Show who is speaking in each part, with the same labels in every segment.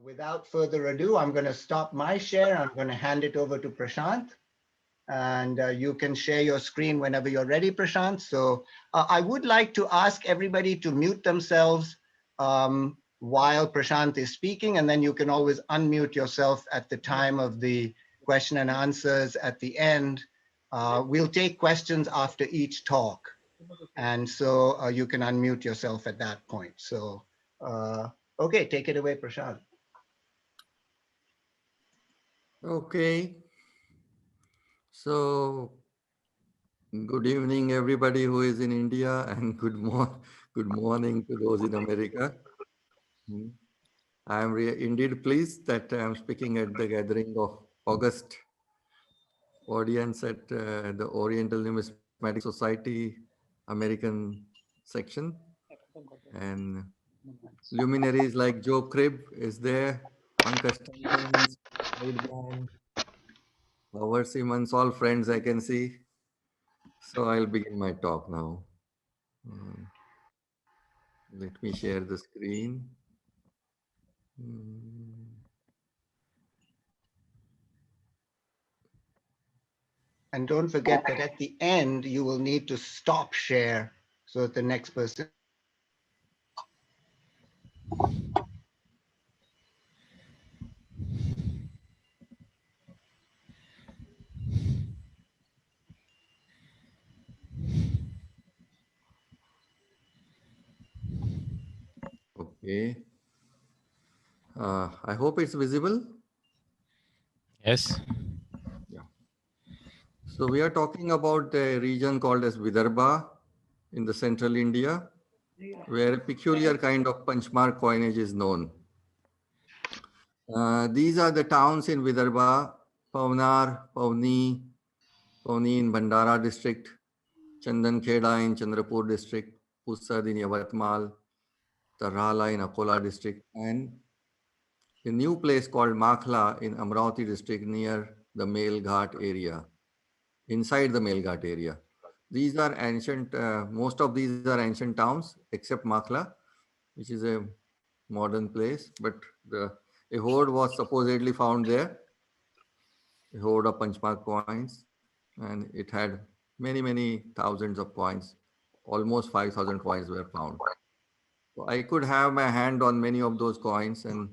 Speaker 1: Without further ado, I'm going to stop my share. I'm going to hand it over to Prashant. And you can share your screen whenever you're ready, Prashant. So I would like to ask everybody to mute themselves while Prashant is speaking, and then you can always unmute yourself at the time of the question and answers at the end. We'll take questions after each talk. And so you can unmute yourself at that point. So, okay, take it away, Prashant.
Speaker 2: Okay, so good evening, everybody who is in India, and good morning to those in America. Hmm. I am indeed pleased that I am speaking at the gathering of August audience at the Oriental Numismatic Society American section, and luminaries like Joe Cribb is there, Pankaj Tandon, Said Howard Simmons, all friends I can see. So I'll begin my talk now. Uh, Let me share the screen. Mm,
Speaker 1: And don't forget that at the end, you will need to stop share so that the next person.
Speaker 2: Okay. I hope it's visible.
Speaker 3: Yes.
Speaker 2: Yeah. So we are talking about a region called as Vidarbha in the central India, where a peculiar kind of punchmark coinage is known. These are the towns in Vidarbha: Pavnar, Pauni in Bandara district, Chandankheda in Chandrapur district, Pusad in Yavatmal, Tarhala in Akola district, and a new place called Makhla in Amravati district near the Melghat area, inside the Melghat area. These are ancient, most of these are ancient towns except Makhla, which is a modern place, but a hoard was supposedly found there, a hoard of Panchmark coins, and it had many, many thousands of coins. Almost 5,000 coins were found. So I could have my hand on many of those coins and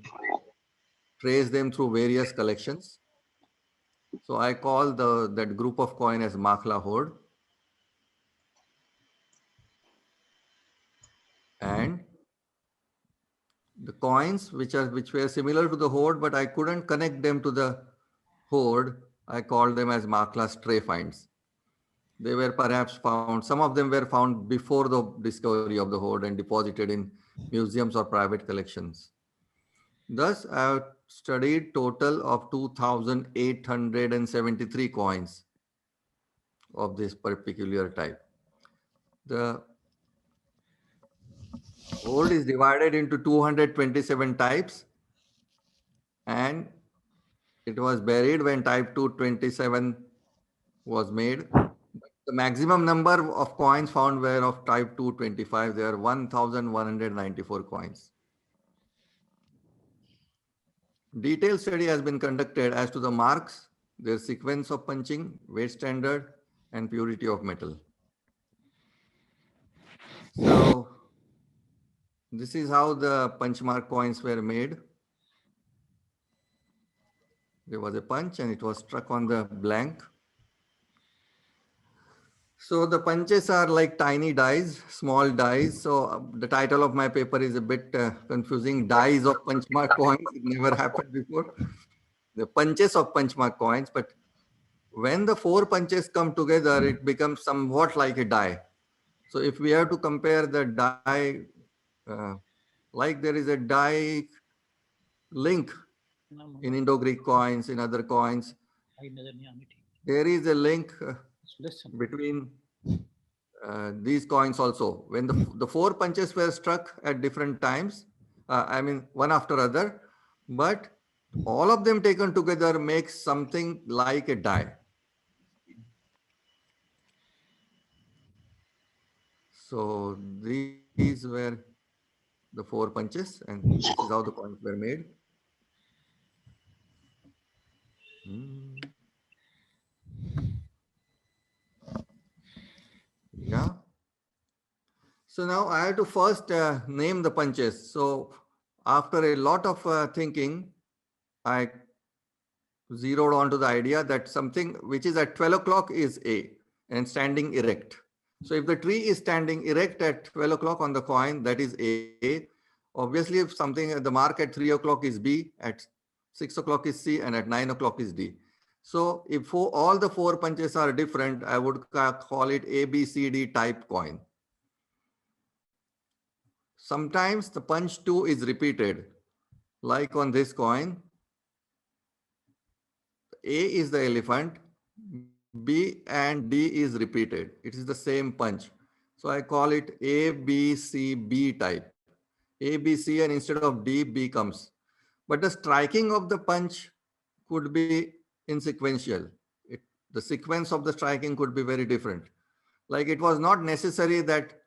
Speaker 2: trace them through various collections. So I call that group of coin as Makhla hoard. And the coins which were similar to the hoard, but I couldn't connect them to the hoard, I called them as Makhla stray finds. They were perhaps found, some of them were found before the discovery of the hoard and deposited in museums or private collections. Thus, I have studied total of 2,873 coins of this particular type. The hoard is divided into 227 types, and it was buried when type 227 was made. The maximum number of coins found were of type 225. There are 1,194 coins. Detailed study has been conducted as to the marks, their sequence of punching, weight standard, and purity of metal. So this is how the punch mark coins were made. There was a punch and it was struck on the blank. So the punches are like tiny dies, small dies. So the title of my paper is a bit confusing. Dies of punch mark coins. It never happened before. The punches of punch mark coins. But when the four punches come together, it becomes somewhat like a die. So if we have to compare the die, uh, like there is a die link in Indo-Greek coins, in other coins, there is a link between these coins also. When the four punches were struck at different times, I mean one after other, but all of them taken together makes something like a die. So these were the four punches, and this is how the coins were made. Yeah. So now I have to first name the punches. So after a lot of thinking, I zeroed onto the idea that something which is at 12 o'clock is A and standing erect. So if the tree is standing erect at 12 o'clock on the coin, that is A. Obviously, if something at the mark at 3 o'clock is B, at 6 o'clock is C, and at 9 o'clock is D. So if all the four punches are different, I would call it A, B, C, D type coin. Sometimes the punch 2 is repeated, like on this coin. A is the elephant, B and D is repeated. It is the same punch. So I call it A, B, C, B type. A, B, C, and instead of D, B comes. But the striking of the punch could be insequential. The sequence of the striking could be very different. Like it was not necessary that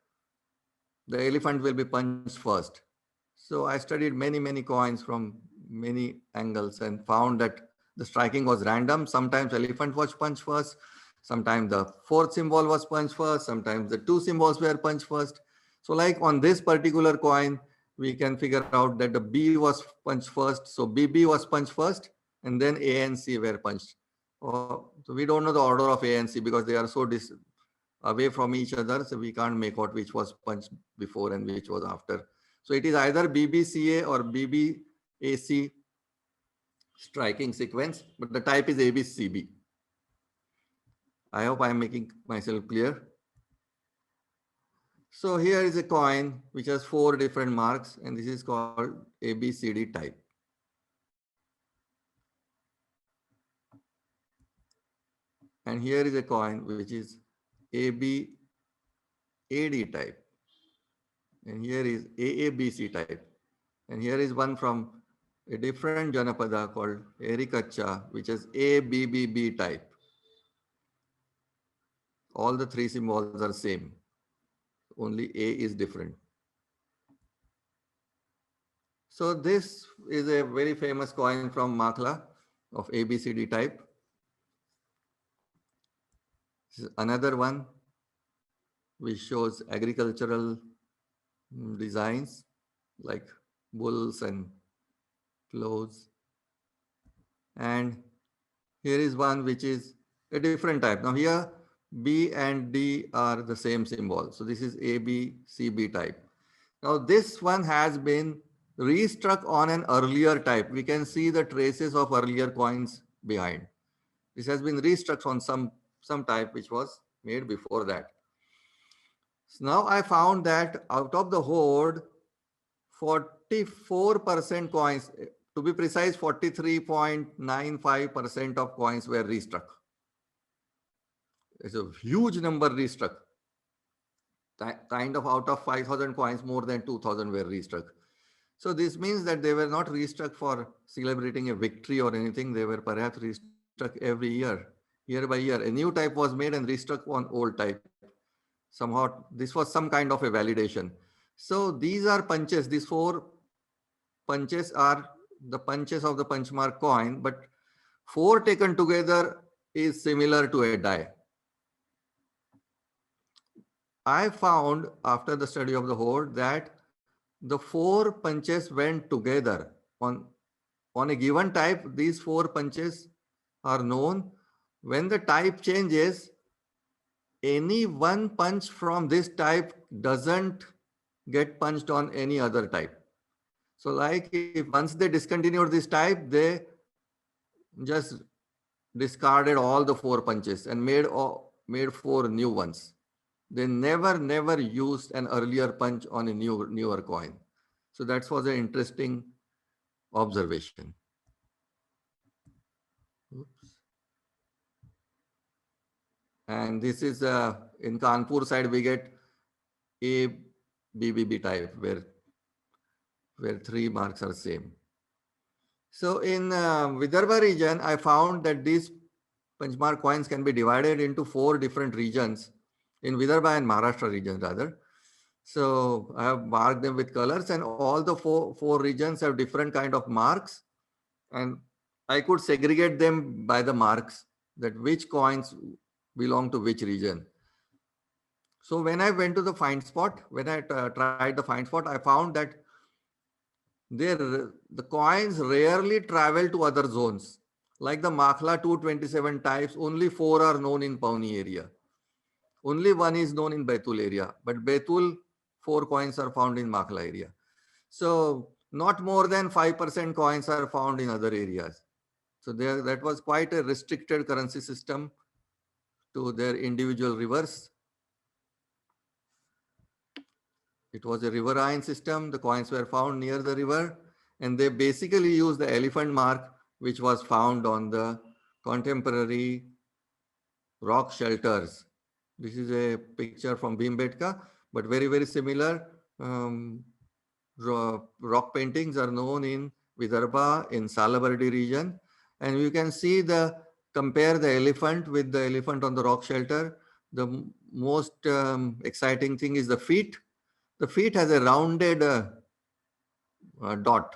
Speaker 2: the elephant will be punched first. So I studied many coins from many angles and found that the striking was random. Sometimes elephant was punched first. Sometimes the fourth symbol was punched first. Sometimes the two symbols were punched first. So like on this particular coin, we can figure out that the B was punched first. So BB was punched first and then A and C were punched. So we don't know the order of A and C because they are so away from each other. So we can't make out which was punched before and which was after. So it is either BBCA or BBAC striking sequence, but the type is ABCB. I hope I am making myself clear. So here is a coin which has 4 different marks, and this is called ABCD type. And here is a coin which is ABAD type. And here is AABC type. And here is one from a different Janapada called Erikacha, which is ABBB type. All the 3 symbols are same. Only A is different. So this is a very famous coin from Makla of ABCD type. This is another one which shows agricultural designs like bulls and clothes. And here is one which is a different type. Now here B and D are the same symbol. So this is ABCB type. Now this one has been restruck on an earlier type. We can see the traces of earlier coins behind. This has been restruck on some type which was made before that. So now I found that out of the hoard, 44% coins, to be precise, 43.95% of coins were restruck. It's a huge number restruck. Kind of out of 5,000 coins, more than 2,000 were restruck. So this means that they were not restruck for celebrating a victory or anything. They were perhaps restruck every year by year. A new type was made and restruck on old type. Somehow this was some kind of a validation. So these are punches. These 4 punches are the punches of the punchmark coin, but 4 taken together is similar to a die. I found after the study of the hoard that the 4 punches went together on a given type. These 4 punches are known. When the type changes, any one punch from this type doesn't get punched on any other type. So like if once they discontinued this type, they just discarded all the 4 punches and made 4 new ones. They never used an earlier punch on a newer coin. So that was an interesting observation. Oops. And this is in Kanpur side, we get ABBB type where 3 marks are same. So in Vidarbha region, I found that these punchmark coins can be divided into 4 different regions in Vidarbha and Maharashtra region rather. So I have marked them with colors, and all the four regions have different kind of marks. And I could segregate them by the marks, that which coins belong to which region. So when I went to the find spot, when I tried the find spot, I found that the coins rarely travel to other zones. Like the Makhla 227 types, only 4 are known in Pauni area. Only 1 is known in Baitul area, but Baitul 4 coins are found in Makhla area. So not more than 5% coins are found in other areas. So that was quite a restricted currency system to their individual rivers. It was a riverine system. The coins were found near the river, and they basically used the elephant mark, which was found on the contemporary rock shelters. This is a picture from Bhimbetka, but very, very similar. Rock paintings are known in Vidarbha, in Salabardi region. And you can see compare the elephant with the elephant on the rock shelter. The most exciting thing is the feet. The feet has a rounded dot.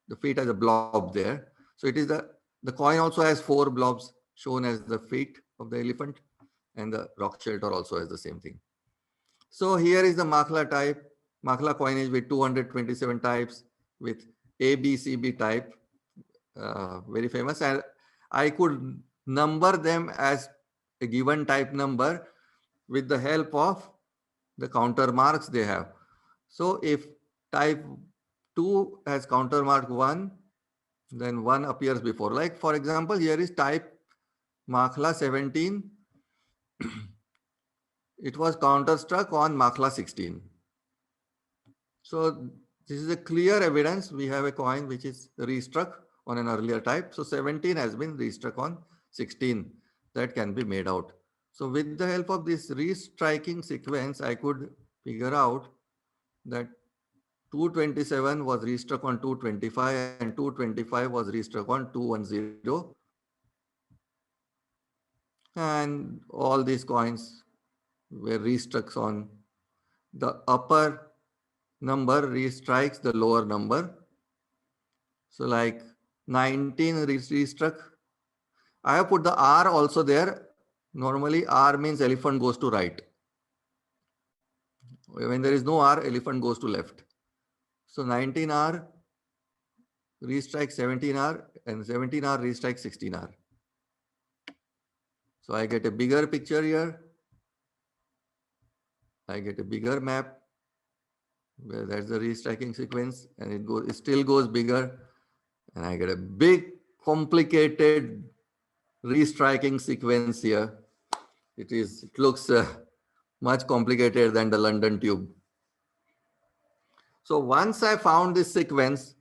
Speaker 2: The feet has a blob there. So it is the coin also has 4 blobs shown as the feet of the elephant, and the rock shelter also has the same thing. So here is the Makhla type, Makhla coinage with 227 types with ABCB type, very famous. And I could number them as a given type number with the help of the counter marks they have. So if type 2 has counter mark 1, then 1 appears before. Like for example, here is type Makhla 17. It was counter struck on Makhla 16. So this is a clear evidence. We have a coin which is restruck on an earlier type. So 17 has been restruck on 16. That can be made out. So with the help of this restriking sequence, I could figure out that 227 was restruck on 225 and 225 was restruck on 210. And all these coins were restrucks on the upper number restrikes the lower number. So like 19 restruck. I have put the R also there. Normally R means elephant goes to right. When there is no R, elephant goes to left. So 19R restrike 17R and 17R restrike 16R. So I get a bigger picture here. I get a bigger map where that's the restriking sequence, and it still goes bigger, and I get a big complicated restriking sequence here. It looks much complicated than the London tube. So once I found this sequence,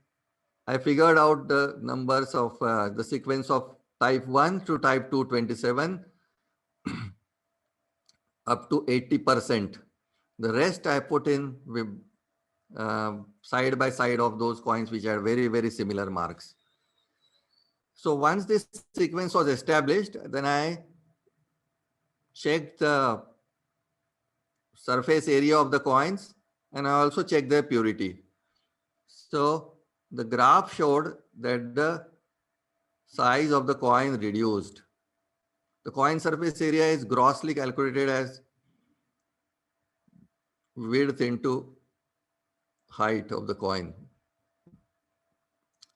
Speaker 2: I figured out the numbers of the sequence of type 1 to type 227 up to 80%. The rest I put in with side by side of those coins which are very, very similar marks. So once this sequence was established, then I checked the surface area of the coins, and I also checked their purity. So the graph showed that the size of the coin reduced. The coin surface area is grossly calculated as width into height of the coin.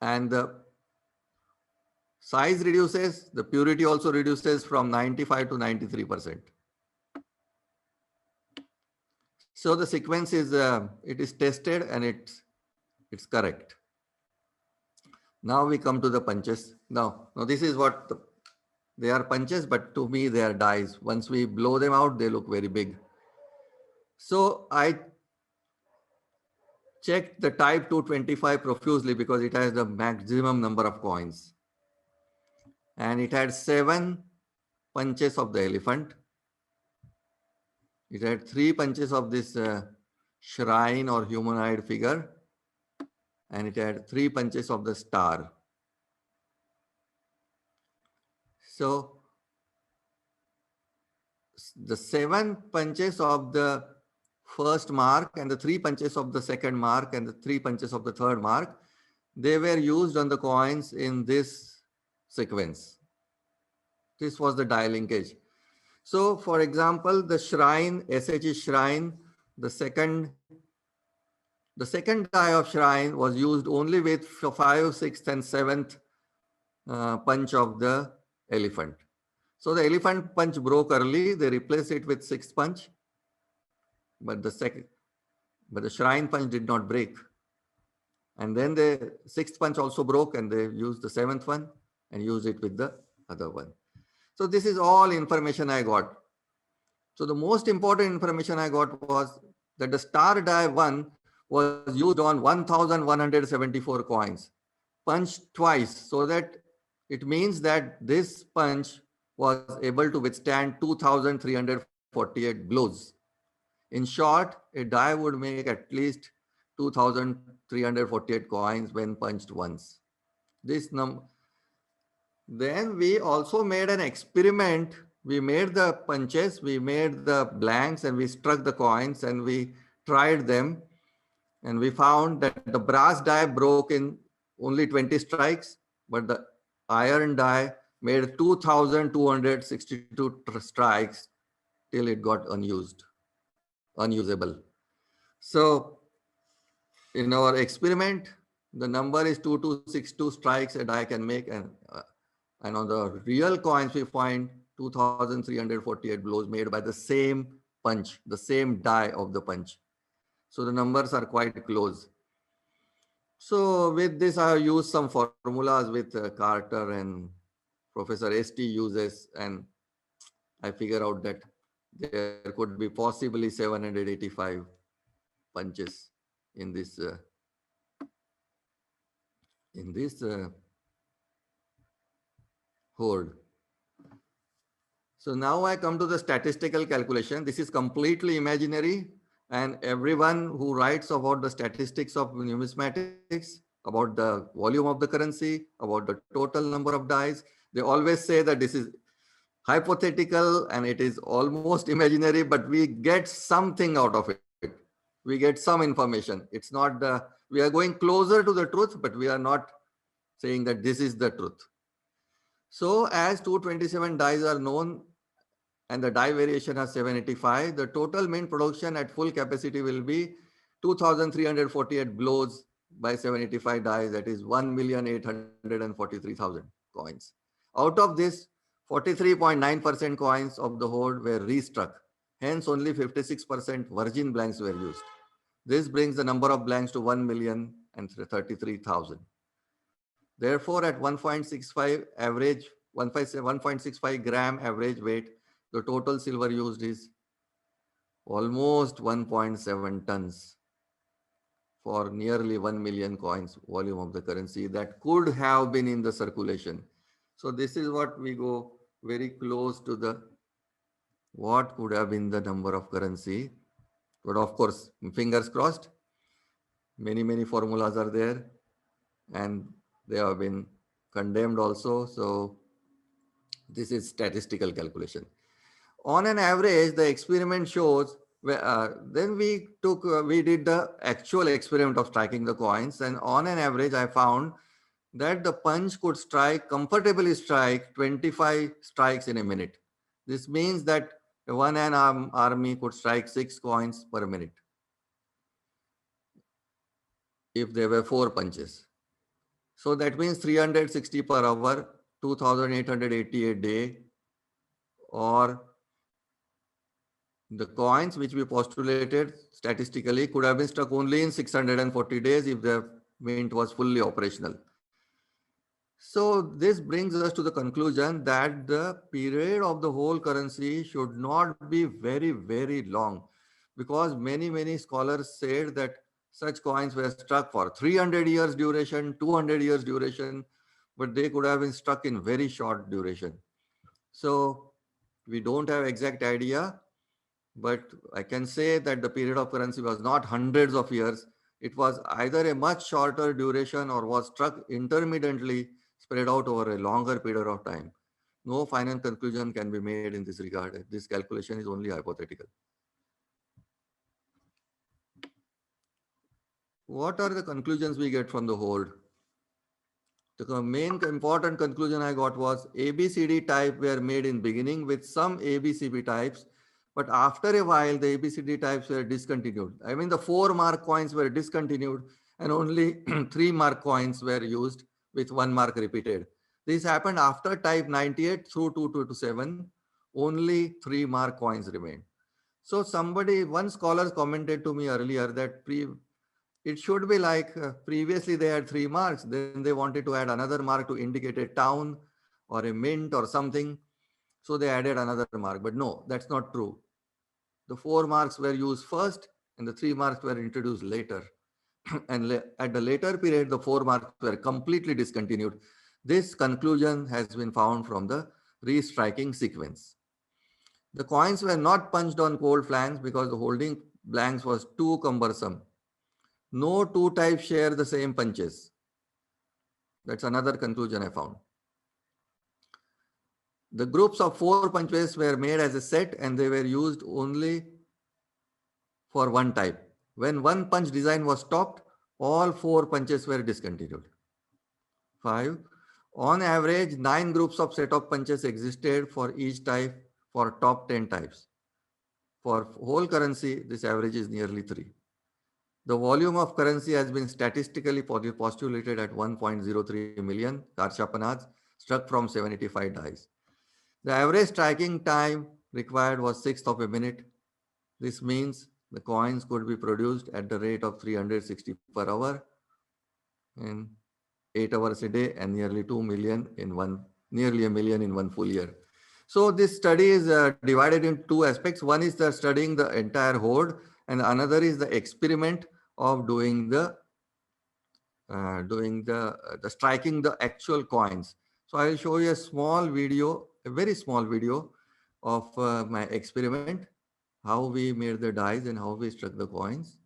Speaker 2: And the size reduces, the purity also reduces from 95 to 93%. So the sequence is, it is tested and it's correct. Now we come to the punches. Now this is what they are punches, but to me they are dies. Once we blow them out, they look very big. So I checked the type 225 profusely because it has the maximum number of coins. And it had 7 punches of the elephant. It had 3 punches of this shrine or humanoid figure. And it had 3 punches of the star. So the 7 punches of the first mark and the 3 punches of the second mark and the 3 punches of the third mark, they were used on the coins in this sequence. This was the die linkage. So for example, the shrine, SHE shrine, the second die of shrine was used only with 5th, 6th and 7th punch of the elephant. So the elephant punch broke early, they replaced it with 6th punch, but the shrine punch did not break. And then the 6th punch also broke and they used the 7th one and used it with the other one. So this is all information I got. So the most important information I got was that the star die 1 was used on 1174 coins, punched twice, so that it means that this punch was able to withstand 2348 blows. In short, a die would make at least 2348 coins when punched once. Then we also made an experiment. We made the punches, we made the blanks, and we struck the coins and we tried them. And we found that the brass die broke in only 20 strikes, but the iron die made 2,262 strikes till it got unusable. So in our experiment, the number is 2262 strikes a die can make, and on the real coins we find 2348 blows made by the same punch, the same die of the punch. So the numbers are quite close. So with this, I have used some formulas with Carter and Professor ST uses, and I figure out that there could be possibly 785 punches in this hoard. So now I come to the statistical calculation. This is completely imaginary, and everyone who writes about the statistics of numismatics, about the volume of the currency, about the total number of dies, they always say that this is hypothetical and it is almost imaginary, but we get something out of it. We get some information. It's not we are going closer to the truth, but we are not saying that this is the truth. So as 227 dies are known and the die variation is 785, the total main production at full capacity will be 2,348 blows by 785 dies, that is 1,843,000 coins. Out of this, 43.9% coins of the hoard were restruck. Hence, only 56% virgin blanks were used. This brings the number of blanks to 1,033,000. Therefore, at 1.65 average, 1.65 gram average weight, the total silver used is almost 1.7 tons for nearly 1 million coins volume of the currency that could have been in the circulation. So this is what we go very close to the what could have been the number of currency. But of course, fingers crossed, many formulas are there and they have been condemned also. So this is statistical calculation. On an average, the experiment shows, then we did the actual experiment of striking the coins, and on an average, I found that the punch could comfortably strike 25 strikes in a minute. This means that one army could strike 6 coins per minute if there were 4 punches. So that means 360 per hour, 2,880 a day, or the coins which we postulated statistically could have been struck only in 640 days if the mint was fully operational. So this brings us to the conclusion that the period of the whole currency should not be very long, because many scholars said that such coins were struck for 300 years duration, 200 years duration, but they could have been struck in very short duration. So we don't have exact idea, but I can say that the period of currency was not hundreds of years. It was either a much shorter duration or was struck intermittently, spread out over a longer period of time. No final conclusion can be made in this regard. This calculation is only hypothetical. What are the conclusions we get from the hoard? The main important conclusion I got was ABCD type were made in beginning with some ABCB types, but after a while the ABCD types were discontinued. I mean the 4-mark coins were discontinued and only 3-mark coins were used with 1 mark repeated. This happened after type 98 through 2227. Only 3-mark coins remained. So one scholar commented to me earlier that it should be like previously they had 3 marks, then they wanted to add another mark to indicate a town or a mint or something. So they added another mark, but no, that's not true. The 4 marks were used first and the 3 marks were introduced later. And at the later period, the 4 marks were completely discontinued. This conclusion has been found from the restriking sequence. The coins were not punched on cold flanks because the holding blanks was too cumbersome. No two types share the same punches. That's another conclusion I found. The groups of 4 punches were made as a set and they were used only for one type. When one punch design was stopped, all 4 punches were discontinued. 5. On average, 9 groups of set of punches existed for each type for top 10 types. For whole currency, this average is nearly 3. The volume of currency has been statistically postulated at 1.03 million Karshapanats struck from 785 dice. The average striking time required was 1/6 of a minute. This means the coins could be produced at the rate of 360 per hour in 8 hours a day and nearly 2 million nearly a million in one full year. So this study is divided in 2 aspects. One is the studying the entire horde and another is the experiment of doing the striking the actual coins. So I will show you a small video, a very small video of my experiment, how we made the dice and how we struck the coins.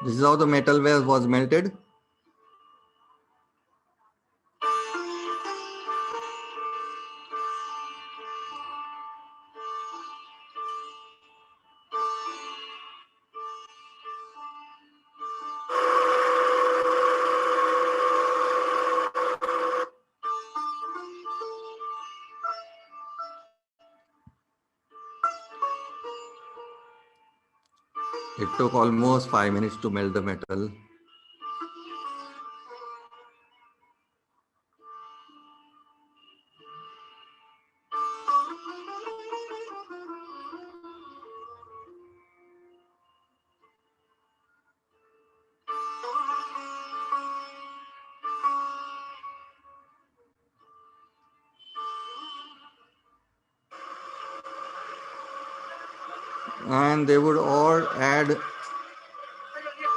Speaker 2: This is how the metal was melted. It took almost 5 minutes to melt the metal. And they would all add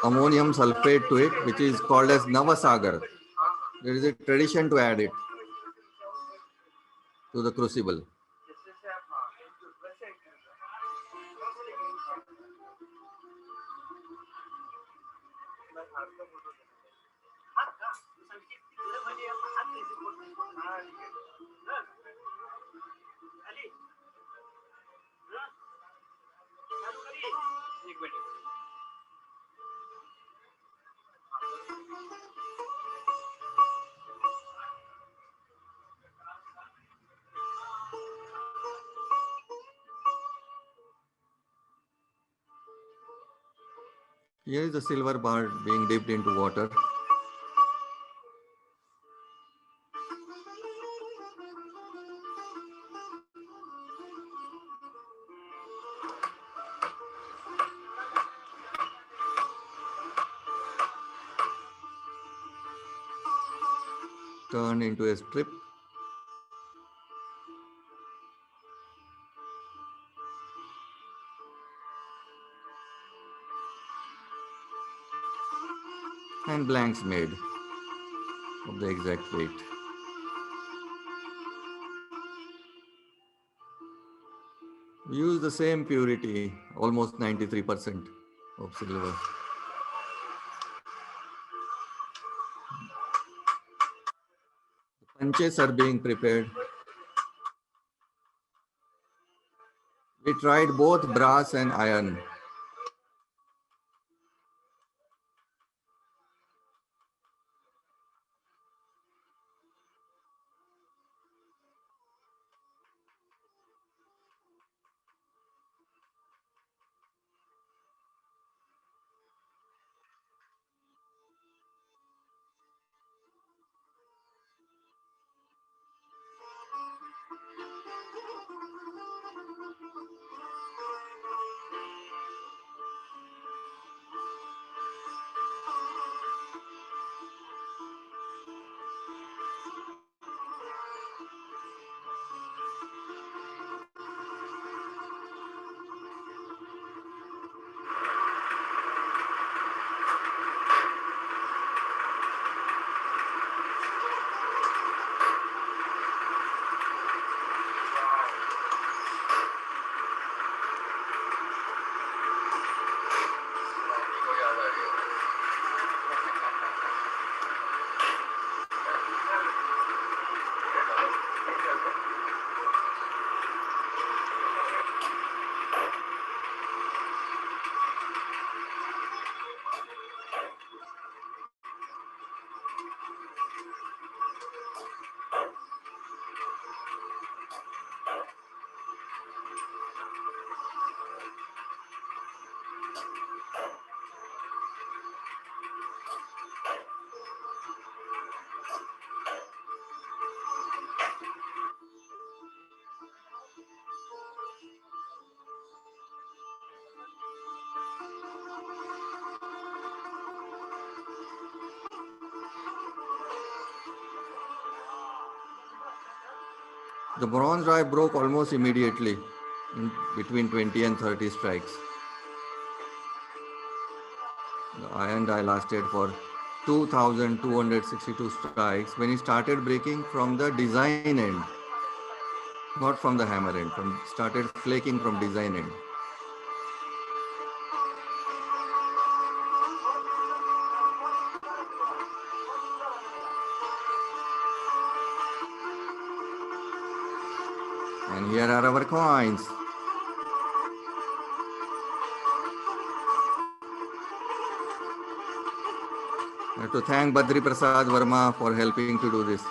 Speaker 2: ammonium sulfate to it, which is called as Navasagar. There is a tradition to add it to the crucible. Here is the silver bar being dipped into water. Turned into a strip. And blanks made of the exact weight. We use the same purity, almost 93% of silver. Punches are being prepared. We tried both brass and iron. The bronze drive broke almost immediately in between 20 and 30 strikes. The iron die lasted for 2,262 strikes when it started breaking from the design end, not from the hammer end, started flaking from design end. And here are our coins. I have to thank Badri Prasad Verma for helping to do this.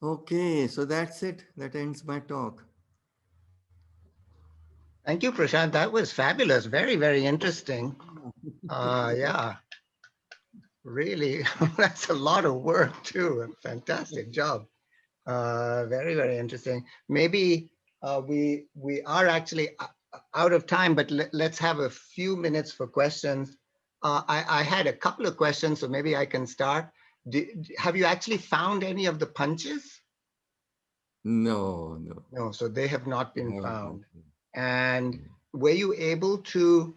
Speaker 2: Okay, so that's it. That ends my talk.
Speaker 1: Thank you, Prashant. That was fabulous. Very, very interesting. Yeah, really. That's a lot of work too. Fantastic job. Very, very interesting. Maybe we are actually out of time, but let's have a few minutes for questions. I had a couple of questions, so maybe I can start. Have you actually found any of the punches?
Speaker 2: No.
Speaker 1: No, so they have not been found. And were you able to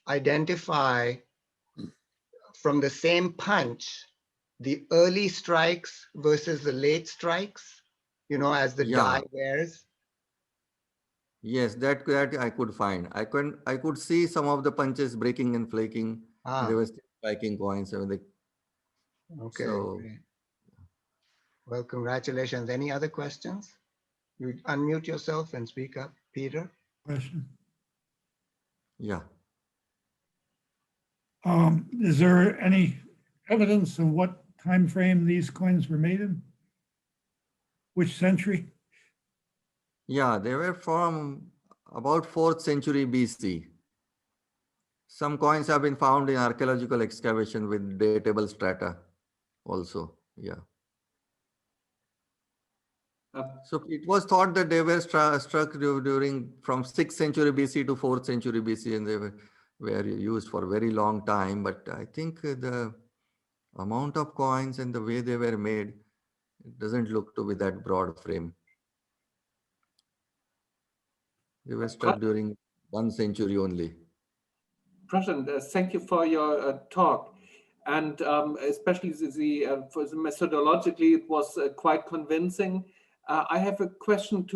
Speaker 1: identify from the same punch the early strikes versus the late strikes, as the die wears?
Speaker 2: Yes, that I could find. I could see some of the punches breaking and flaking. They were still striking coins.
Speaker 1: Okay.
Speaker 2: So,
Speaker 1: Great. Well, congratulations. Any other questions? You unmute yourself and speak up, Peter.
Speaker 4: Question.
Speaker 2: Yeah.
Speaker 4: Is there any evidence of what time frame these coins were made in? Which century?
Speaker 2: Yeah, they were from about 4th century BC. Some coins have been found in archaeological excavation with datable strata also. Yeah. So it was thought that they were struck during from 6th century BC to 4th century BC, and they were used for a very long time. But I think the amount of coins and the way they were made, it doesn't look to be that broad frame. They were struck during 1 century only.
Speaker 5: Prashant, thank you for your talk. and especially for the methodologically, it was quite convincing. I have a question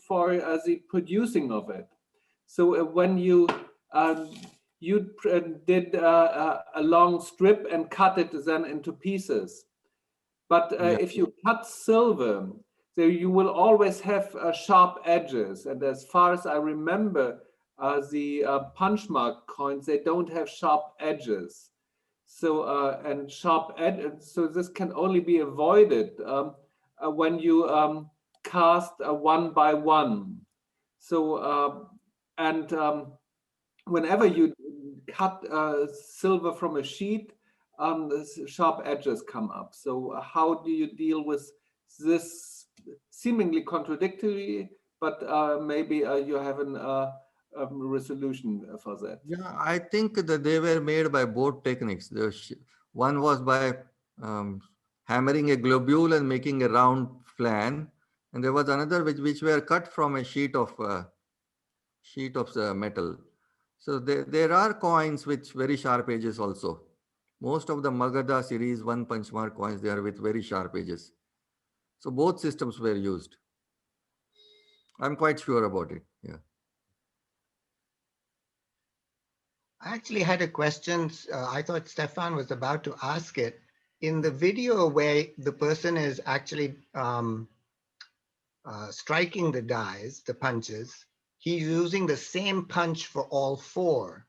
Speaker 5: for the producing of it. So when you did a long strip and cut it then into pieces, but
Speaker 2: Yeah.
Speaker 5: if you cut silver, so you will always have sharp edges. And as far as I remember, the punch mark coins, they don't have sharp edges. So and sharp edges, so this can only be avoided when you cast one by one. So whenever you cut silver from a sheet, sharp edges come up. So how do you deal with this seemingly contradictory, but maybe you have a resolution for that?
Speaker 2: Yeah, I think that they were made by both techniques. One was by hammering a globule and making a round flan, and there was another which were cut from a sheet of metal. So there are coins with very sharp edges also. Most of the Magadha series 1 punch mark coins, they are with very sharp edges. So both systems were used. I'm quite sure about it. Yeah.
Speaker 1: I actually had a question. I thought Stefan was about to ask it. In the video where the person is actually striking the dies, the punches, he's using the same punch for all four.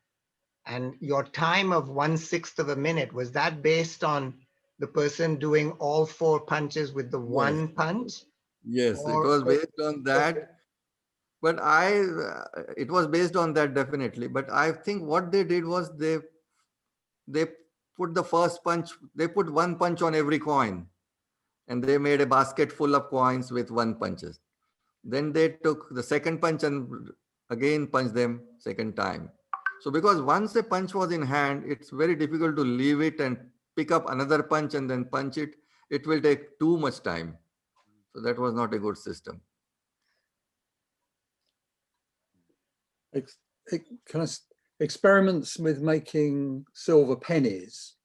Speaker 1: And your time of 1/6 of a minute, was that based on the person doing all four punches with the one punch?
Speaker 2: Yes, it
Speaker 1: Or-
Speaker 2: was based on that. But it was based on that definitely. But I think what they did was they put the first punch, they put one punch on every coin, and they made a basket full of coins with one punches. Then they took the second punch and again punched them second time. So because once a punch was in hand, it's very difficult to leave it and pick up another punch and then punch it. It will take too much time. So that was not a good system.
Speaker 6: Experiments with making silver pennies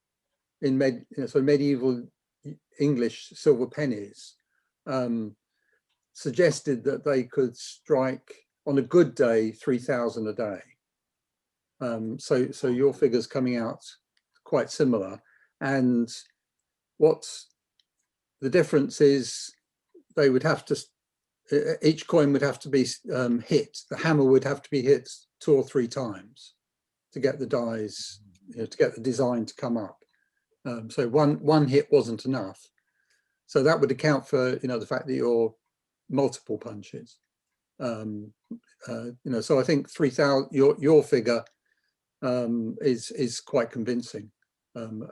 Speaker 6: in medieval English silver pennies suggested that they could strike on a good day 3,000 a day. So your figures coming out quite similar, and what's the difference is they would have to, each coin would have to be hit. The hammer would have to be hit 2 or 3 times to get the dies, to get the design to come up. So one hit wasn't enough. So that would account for the fact that you're multiple punches. So I think 3,000. Your figure is quite convincing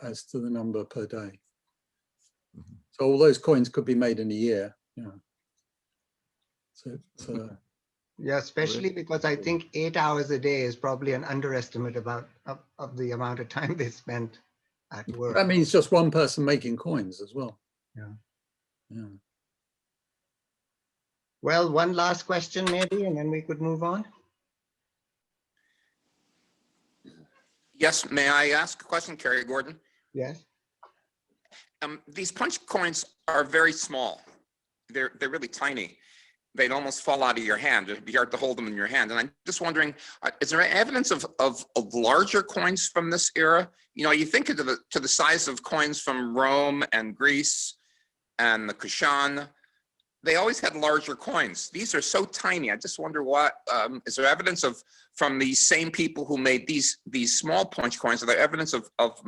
Speaker 6: as to the number per day. So all those coins could be made in a year. Yeah. So
Speaker 1: Yeah, especially because I think 8 hours a day is probably an underestimate of the amount of time they spent at work.
Speaker 6: that means just one person making coins as well.
Speaker 1: Yeah.
Speaker 6: Yeah.
Speaker 1: Well, one last question maybe, and then we could move on.
Speaker 7: Yes, may I ask a question, Kerry Gordon?
Speaker 1: Yes.
Speaker 7: These punch coins are very small. They're really tiny. They'd almost fall out of your hand. It'd be hard to hold them in your hand. And I'm just wondering, is there evidence of larger coins from this era? You think to the size of coins from Rome and Greece and the Kushan. They always had larger coins. These are so tiny. I just wonder what is there evidence from these same people who made these small punch coins? Are there evidence of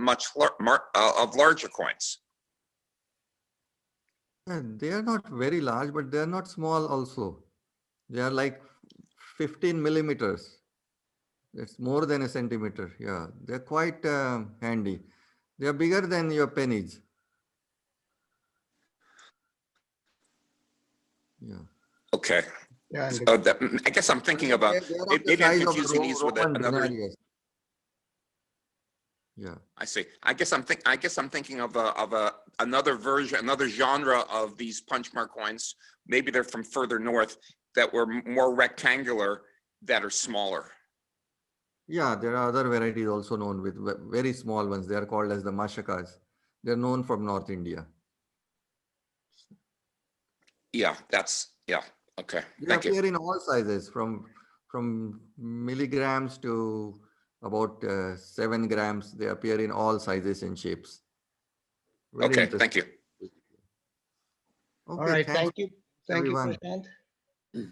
Speaker 7: larger coins?
Speaker 2: They are not very large, but they are not small also. They are like 15 millimeters. It's more than a centimeter. Yeah, they're quite handy. They are bigger than your pennies. Yeah.
Speaker 7: Okay.
Speaker 1: Yeah.
Speaker 7: So I guess I'm thinking of maybe I'm confusing these with another.
Speaker 2: Yeah.
Speaker 7: I see. I guess I'm thinking of another version, another genre of these punch mark coins. Maybe they're from further north that were more rectangular, that are smaller.
Speaker 2: Yeah, there are other varieties also known with very small ones. They are called as the mashakas. They're known from North India.
Speaker 7: Yeah, okay,
Speaker 2: They
Speaker 7: thank you.
Speaker 2: appear in all sizes from milligrams to about 7 grams. They appear in all sizes and shapes. Very
Speaker 7: Okay,
Speaker 2: interesting.
Speaker 7: thank you.
Speaker 1: All
Speaker 2: Okay,
Speaker 1: right,
Speaker 2: thanks
Speaker 1: thank you. Thank you,
Speaker 2: everyone.
Speaker 1: Prashant.